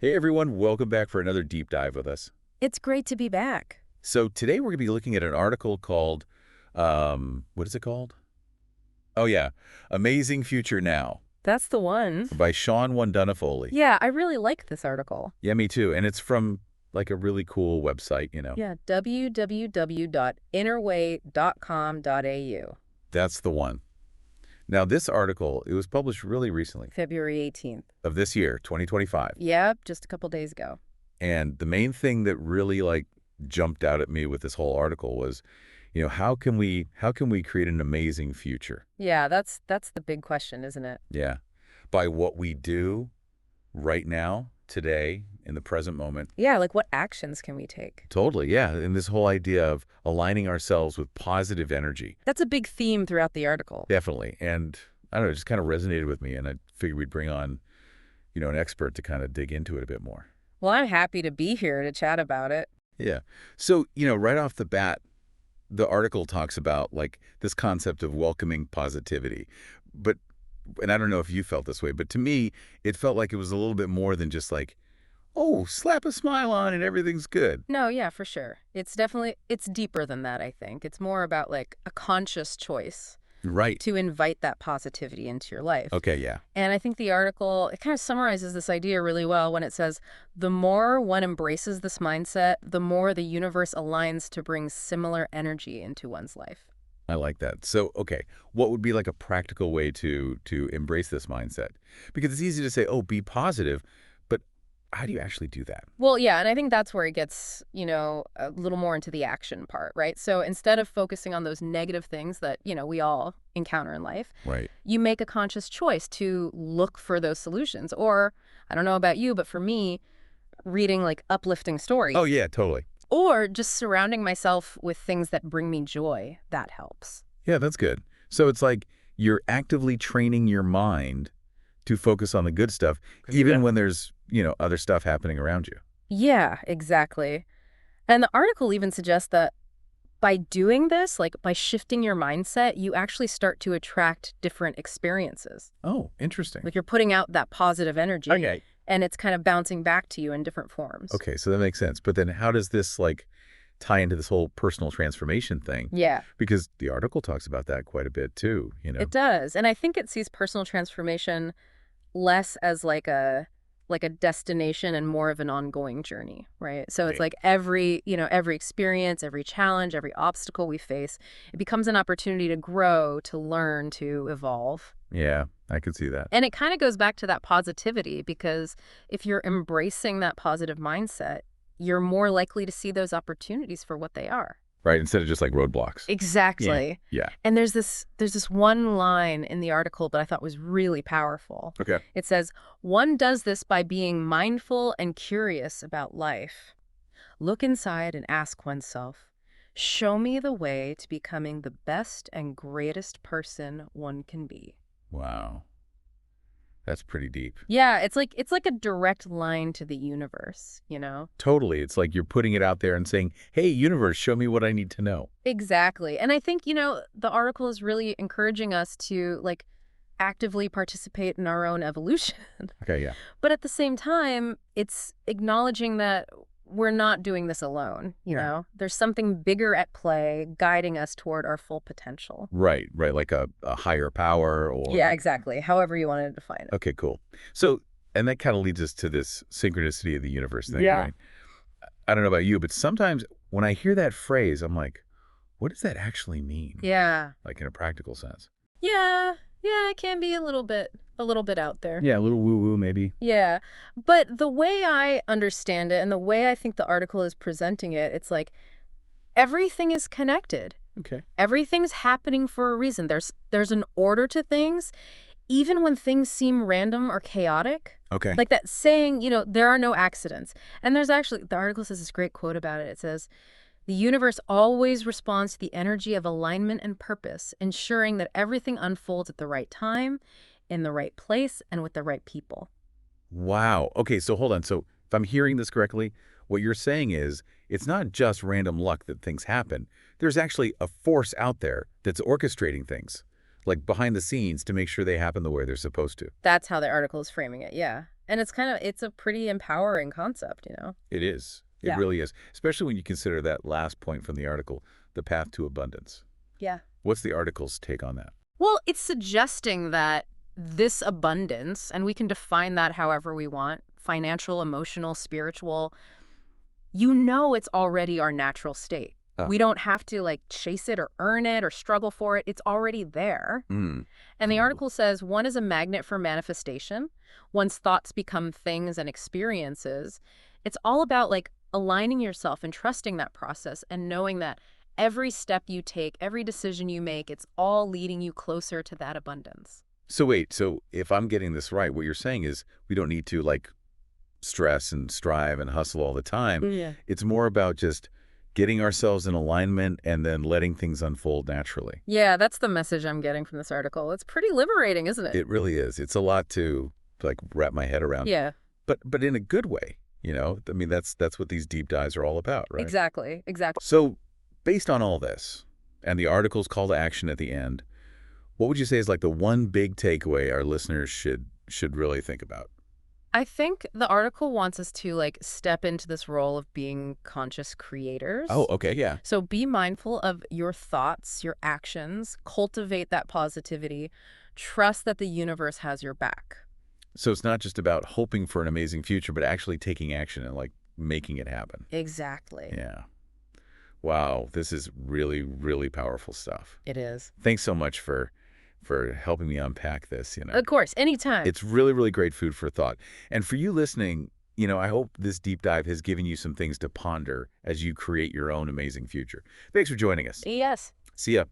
Hey everyone, welcome back for another deep dive with us. It's great to be back. So today we're going to be looking at an article called, what is it called? Oh yeah, Amazing Future Now That's the one. by Shawn Wondunna-Foley. Yeah, I really like this article. Yeah, me too. And it's from like a really cool website. Yeah, www.innerway.com.au. That's the one. Now this article, it was published really recently February 18th. of this year, 2025. Yep, just a couple days ago. And the main thing that really like jumped out at me with this whole article was, how can we create an amazing future? Yeah, that's the big question, isn't it? Yeah. By what we do right now, today, in the present moment. Yeah, like what actions can we take? Totally, yeah. And this whole idea of aligning ourselves with positive energy. That's a big theme throughout the article. Definitely. And I don't know, it just kind of resonated with me. And I figured we'd bring on, an expert to kind of dig into it a bit more. Well, I'm happy to be here to chat about it. Yeah. So, right off the bat, the article talks about like this concept of welcoming positivity. And I don't know if you felt this way, but to me, it felt like it was a little bit more than just like, oh, slap a smile on and everything's good. No, yeah, for sure. It's deeper than that, I think. It's more about like a conscious choice Right. to invite that positivity into your life. Okay, yeah. And I think the article, it kind of summarizes this idea really well when it says, the more one embraces this mindset, the more the universe aligns to bring similar energy into one's life. I like that. So, okay, what would be like a practical way to embrace this mindset? Because it's easy to say, oh, be positive, but how do you actually do that? Well, yeah, and I think that's where it gets, a little more into the action part, right? So instead of focusing on those negative things that, we all encounter in life, Right. you make a conscious choice to look for those solutions. Or, I don't know about you, but for me, reading like uplifting stories. Oh, yeah, totally. Or just surrounding myself with things that bring me joy. That helps. Yeah, that's good. So it's like you're actively training your mind to focus on the good stuff, even when there's, other stuff happening around you. Yeah, exactly. And the article even suggests that by doing this, like by shifting your mindset, you actually start to attract different experiences. Oh, interesting. Like you're putting out that positive energy. Okay. And it's kind of bouncing back to you in different forms. Okay, so that makes sense. But then how does this like tie into this whole personal transformation thing? Yeah. Because the article talks about that quite a bit too, It does. And I think it sees personal transformation less as like a destination and more of an ongoing journey, right? So it's Right. like every experience, every challenge, every obstacle we face, it becomes an opportunity to grow, to learn, to evolve. Yeah, I could see that. And it kind of goes back to that positivity, because if you're embracing that positive mindset, you're more likely to see those opportunities for what they are. Right, instead of just like roadblocks. Exactly. Yeah. And there's this one line in the article that I thought was really powerful. Okay. It says, one does this by being mindful and curious about life. Look inside and ask oneself, show me the way to becoming the best and greatest person one can be. Wow. That's pretty deep. Yeah, it's like a direct line to the universe, Totally. It's like you're putting it out there and saying, hey, universe, show me what I need to know. Exactly. And I think, the article is really encouraging us to like actively participate in our own evolution. Okay, yeah. But at the same time, it's acknowledging that we're not doing this alone, you Yeah. know? There's something bigger at play guiding us toward our full potential. Right. Like a higher power or... Yeah, exactly. However you want to define it. Okay, cool. So, and that kind of leads us to this synchronicity of the universe thing, Yeah. right? I don't know about you, but sometimes when I hear that phrase, I'm like, what does that actually mean? Yeah. Like in a practical sense. Yeah. Yeah, it can be a little bit out there. Yeah, a little woo-woo maybe. Yeah. But the way I understand it and the way I think the article is presenting it, it's like everything is connected. Okay. Everything's happening for a reason. There's an order to things, even when things seem random or chaotic. Okay. Like that saying, there are no accidents. And there's actually, the article says this great quote about it. It says, the universe always responds to the energy of alignment and purpose, ensuring that everything unfolds at the right time, in the right place, and with the right people. Wow. Okay, so hold on. So if I'm hearing this correctly, what you're saying is it's not just random luck that things happen. There's actually a force out there that's orchestrating things, like behind the scenes to make sure they happen the way they're supposed to. That's how the article is framing it, yeah. And it's a pretty empowering concept, It is. It Yeah. really is, especially when you consider that last point from the article, the path to abundance. Yeah. What's the article's take on that? Well, it's suggesting that this abundance, and we can define that however we want, financial, emotional, spiritual, it's already our natural state. Ah. We don't have to like chase it or earn it or struggle for it. It's already there. Mm. And the Ooh. article says one is a magnet for manifestation. One's thoughts become things and experiences. It's all about like aligning yourself and trusting that process and knowing that every step you take, every decision you make, it's all leading you closer to that abundance. So wait, so if I'm getting this right, what you're saying is we don't need to like stress and strive and hustle all the time. Yeah. It's more about just getting ourselves in alignment and then letting things unfold naturally. Yeah, that's the message I'm getting from this article. It's pretty liberating, isn't it? It really is. It's a lot to like wrap my head around, Yeah, but in a good way, I mean, that's what these deep dives are all about, right? exactly. Exactly. So, based on all this and the article's call to action at the end, what would you say is like the one big takeaway our listeners should really think about? I think the article wants us to like step into this role of being conscious creators. Oh, okay, yeah. So be mindful of your thoughts, your actions, cultivate that positivity, trust that the universe has your back. So it's not just about hoping for an amazing future, but actually taking action and like making it happen. Exactly. Yeah. Wow, this is really, really powerful stuff. It is. Thanks so much for helping me unpack this. Of course, anytime. It's really, really great food for thought. And for you listening, I hope this deep dive has given you some things to ponder as you create your own amazing future. Thanks for joining us. Yes. See ya.